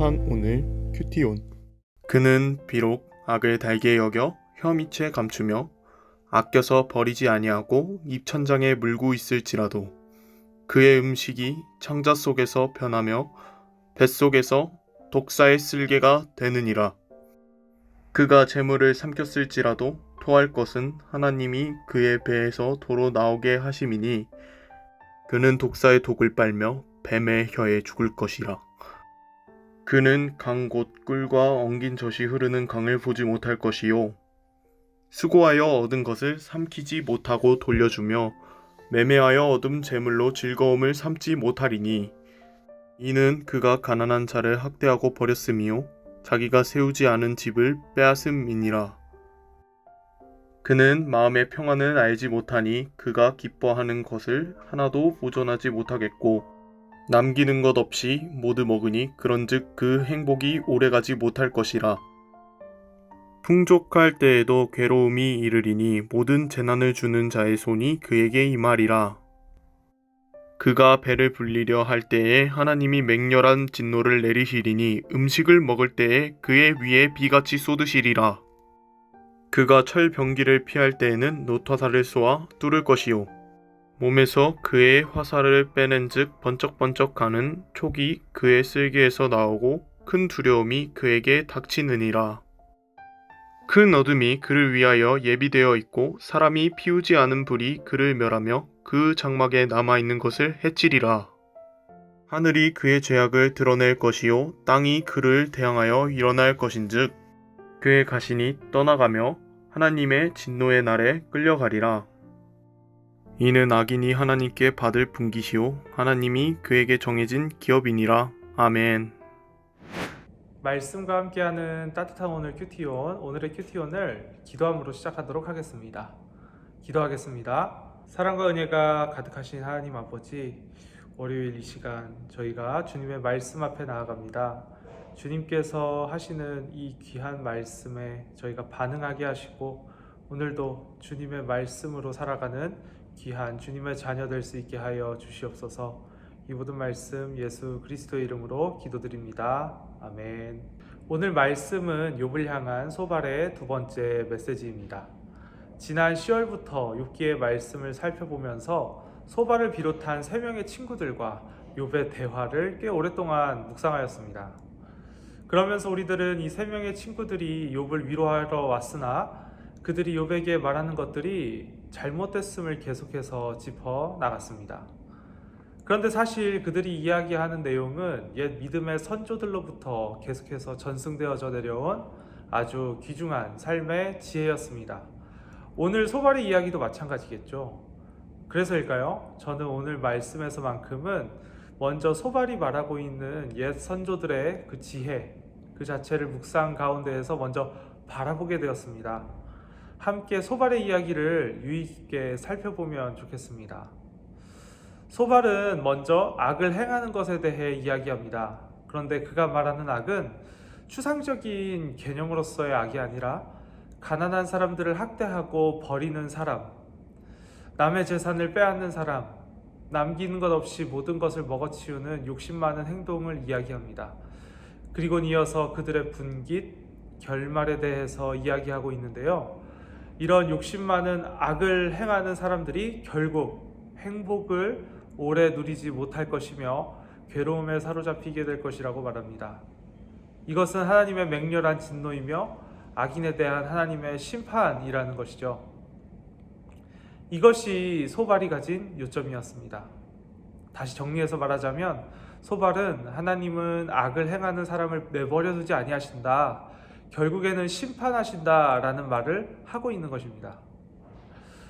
따뜻한 오늘 큐티온. 그는 비록 악을 달게 여겨 혀밑에 감추며 아껴서 버리지 아니하고 입천장에 물고 있을지라도 그의 음식이 창자 속에서 변하며 뱃속에서 독사의 쓸개가 되느니라. 그가 재물을 삼켰을지라도 토할 것은 하나님이 그의 배에서 도로 나오게 하심이니 그는 독사의 독을 빨며 뱀의 혀에 죽을 것이라. 그는 강 곧 꿀과 엉긴 젖이 흐르는 강을 보지 못할 것이요 수고하여 얻은 것을 삼키지 못하고 돌려주며 매매하여 얻은 재물로 즐거움을 삼지 못하리니 이는 그가 가난한 자를 학대하고 버렸음이요 자기가 세우지 않은 집을 빼앗음이니라. 그는 마음의 평안을 알지 못하니 그가 기뻐하는 것을 하나도 보존하지 못하겠고 남기는 것 없이 모두 먹으니 그런즉 그 행복이 오래가지 못할 것이라. 풍족할 때에도 괴로움이 이르리니 모든 재난을 주는 자의 손이 그에게 임하리라. 그가 배를 불리려 할 때에 하나님이 맹렬한 진노를 내리시리니 음식을 먹을 때에 그의 위에 비같이 쏟으시리라. 그가 철병기를 피할 때에는 노타사를 쏘아 뚫을 것이요 몸에서 그의 화살을 빼낸즉 번쩍번쩍 가는 촉이 그의 쓸개에서 나오고 큰 두려움이 그에게 닥치느니라. 큰 어둠이 그를 위하여 예비되어 있고 사람이 피우지 않은 불이 그를 멸하며 그 장막에 남아있는 것을 해치리라. 하늘이 그의 죄악을 드러낼 것이요 땅이 그를 대항하여 일어날 것인즉 그의 가신이 떠나가며 하나님의 진노의 날에 끌려가리라. 이는 악인이 하나님께 받을 분깃이요 하나님이 그에게 정해진 기업이니라. 아멘. 말씀과 함께하는 따뜻한 오늘 큐티온, 오늘의 큐티온을 기도함으로 시작하도록 하겠습니다. 기도하겠습니다. 사랑과 은혜가 가득하신 하나님 아버지, 월요일 이 시간 저희가 주님의 말씀 앞에 나아갑니다. 주님께서 하시는 이 귀한 말씀에 저희가 반응하게 하시고 오늘도 주님의 말씀으로 살아가는 귀한 주님의 자녀 될 수 있게 하여 주시옵소서. 이 모든 말씀 예수 그리스도의 이름으로 기도드립니다. 아멘. 오늘 말씀은 욥을 향한 소발의 두 번째 메시지입니다. 지난 10월부터 욥기의 말씀을 살펴보면서 소발을 비롯한 3명의 친구들과 욥의 대화를 꽤 오랫동안 묵상하였습니다. 그러면서 우리들은 이 3명의 친구들이 욥을 위로하러 왔으나 그들이 욥에게 말하는 것들이 잘못됐음을 계속해서 짚어 나갔습니다. 그런데 사실 그들이 이야기하는 내용은 옛 믿음의 선조들로부터 계속해서 전승되어져 내려온 아주 귀중한 삶의 지혜였습니다. 오늘 소발의 이야기도 마찬가지겠죠. 그래서일까요? 저는 오늘 말씀에서만큼은 먼저 소발이 말하고 있는 옛 선조들의 그 지혜, 그 자체를 묵상 가운데에서 먼저 바라보게 되었습니다. 함께 소발의 이야기를 유의 깊게 살펴보면 좋겠습니다. 소발은 먼저 악을 행하는 것에 대해 이야기합니다. 그런데 그가 말하는 악은 추상적인 개념으로서의 악이 아니라 가난한 사람들을 학대하고 버리는 사람, 남의 재산을 빼앗는 사람, 남기는 것 없이 모든 것을 먹어치우는 욕심 많은 행동을 이야기합니다. 그리고 이어서 그들의 분깃, 결말에 대해서 이야기하고 있는데요. 이런 욕심 많은 악을 행하는 사람들이 결국 행복을 오래 누리지 못할 것이며 괴로움에 사로잡히게 될 것이라고 말합니다. 이것은 하나님의 맹렬한 진노이며 악인에 대한 하나님의 심판이라는 것이죠. 이것이 소발이 가진 요점이었습니다. 다시 정리해서 말하자면 소발은 하나님은 악을 행하는 사람을 내버려 두지 아니하신다, 결국에는 심판하신다라는 말을 하고 있는 것입니다.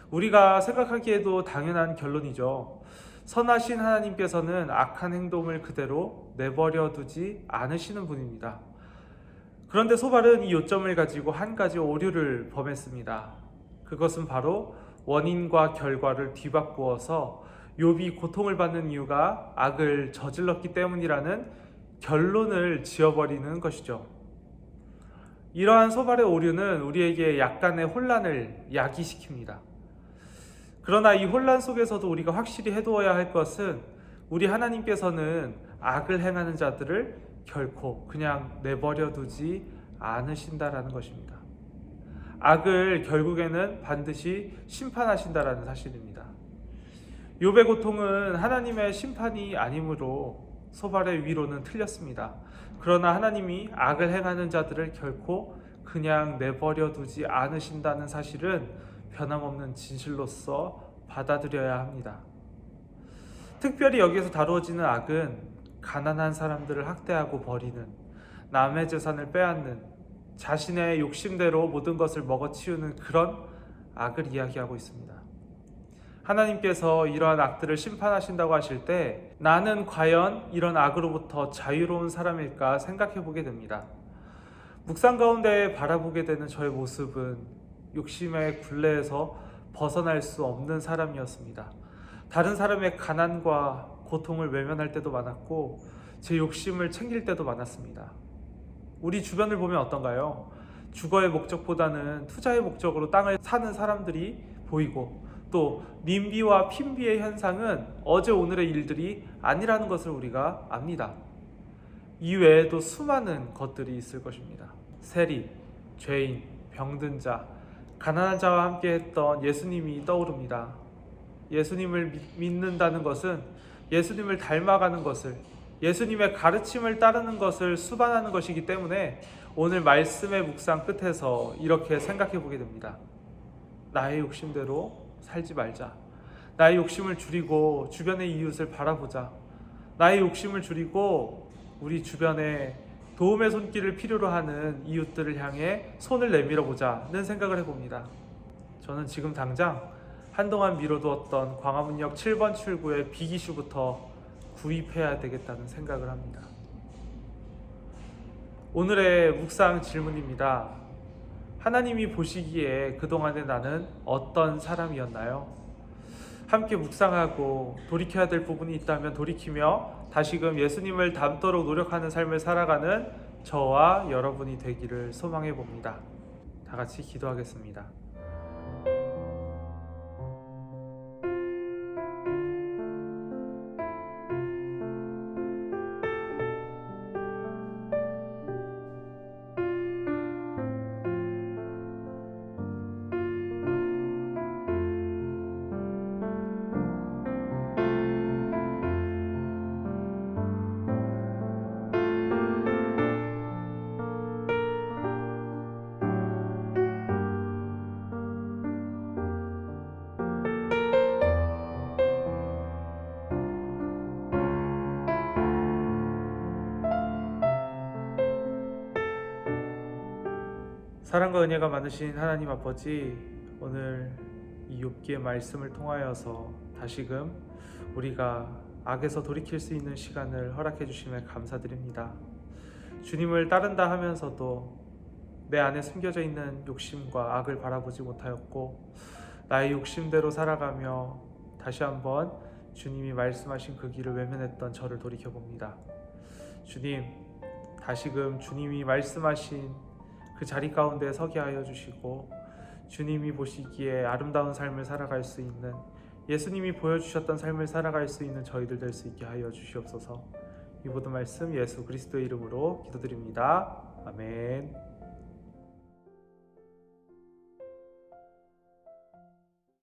우리가 생각하기에도 당연한 결론이죠. 선하신 하나님께서는 악한 행동을 그대로 내버려 두지 않으시는 분입니다. 그런데 소발은 이 요점을 가지고 한 가지 오류를 범했습니다. 그것은 바로 원인과 결과를 뒤바꾸어서 욥이 고통을 받는 이유가 악을 저질렀기 때문이라는 결론을 지어버리는 것이죠. 이러한 소발의 오류는 우리에게 약간의 혼란을 야기시킵니다. 그러나 이 혼란 속에서도 우리가 확실히 해두어야 할 것은 우리 하나님께서는 악을 행하는 자들을 결코 그냥 내버려 두지 않으신다라는 것입니다. 악을 결국에는 반드시 심판하신다라는 사실입니다. 욥의 고통은 하나님의 심판이 아니므로 소발의 위로는 틀렸습니다. 그러나 하나님이 악을 행하는 자들을 결코 그냥 내버려 두지 않으신다는 사실은 변함없는 진실로서 받아들여야 합니다. 특별히 여기에서 다루어지는 악은 가난한 사람들을 학대하고 버리는, 남의 재산을 빼앗는, 자신의 욕심대로 모든 것을 먹어치우는 그런 악을 이야기하고 있습니다. 하나님께서 이러한 악들을 심판하신다고 하실 때 나는 과연 이런 악으로부터 자유로운 사람일까 생각해 보게 됩니다. 묵상 가운데 바라보게 되는 저의 모습은 욕심의 굴레에서 벗어날 수 없는 사람이었습니다. 다른 사람의 가난과 고통을 외면할 때도 많았고 제 욕심을 챙길 때도 많았습니다. 우리 주변을 보면 어떤가요? 주거의 목적보다는 투자의 목적으로 땅을 사는 사람들이 보이고 또 민비와 핀비의 현상은 어제 오늘의 일들이 아니라는 것을 우리가 압니다. 이 외에도 수많은 것들이 있을 것입니다. 세리, 죄인, 병든 자, 가난한 자와 함께 했던 예수님이 떠오릅니다. 예수님을 믿는다는 것은 예수님을 닮아가는 것을, 예수님의 가르침을 따르는 것을 수반하는 것이기 때문에 오늘 말씀의 묵상 끝에서 이렇게 생각해 보게 됩니다. 나의 욕심대로 살지 말자. 나의 욕심을 줄이고 주변의 이웃을 바라보자. 나의 욕심을 줄이고 우리 주변에 도움의 손길을 필요로 하는 이웃들을 향해 손을 내밀어 보자는 생각을 해봅니다. 저는 지금 당장 한동안 미뤄두었던 광화문역 7번 출구의 비기슈부터 구입해야 되겠다는 생각을 합니다. 오늘의 묵상 질문입니다. 하나님이 보시기에 그동안의 나는 어떤 사람이었나요? 함께 묵상하고 돌이켜야 될 부분이 있다면 돌이키며 다시금 예수님을 닮도록 노력하는 삶을 살아가는 저와 여러분이 되기를 소망해 봅니다. 다 같이 기도하겠습니다. 사랑과 은혜가 많으신 하나님 아버지, 오늘 이 욥기의 말씀을 통하여서 다시금 우리가 악에서 돌이킬 수 있는 시간을 허락해 주심에 감사드립니다. 주님을 따른다 하면서도 내 안에 숨겨져 있는 욕심과 악을 바라보지 못하였고 나의 욕심대로 살아가며 다시 한번 주님이 말씀하신 그 길을 외면했던 저를 돌이켜봅니다. 주님, 다시금 주님이 말씀하신 그 자리 가운데 서게 하여 주시고 주님이 보시기에 아름다운 삶을 살아갈 수 있는, 예수님이 보여주셨던 삶을 살아갈 수 있는 저희들 될 수 있게 하여 주시옵소서. 이 모든 말씀 예수 그리스도의 이름으로 기도드립니다. 아멘.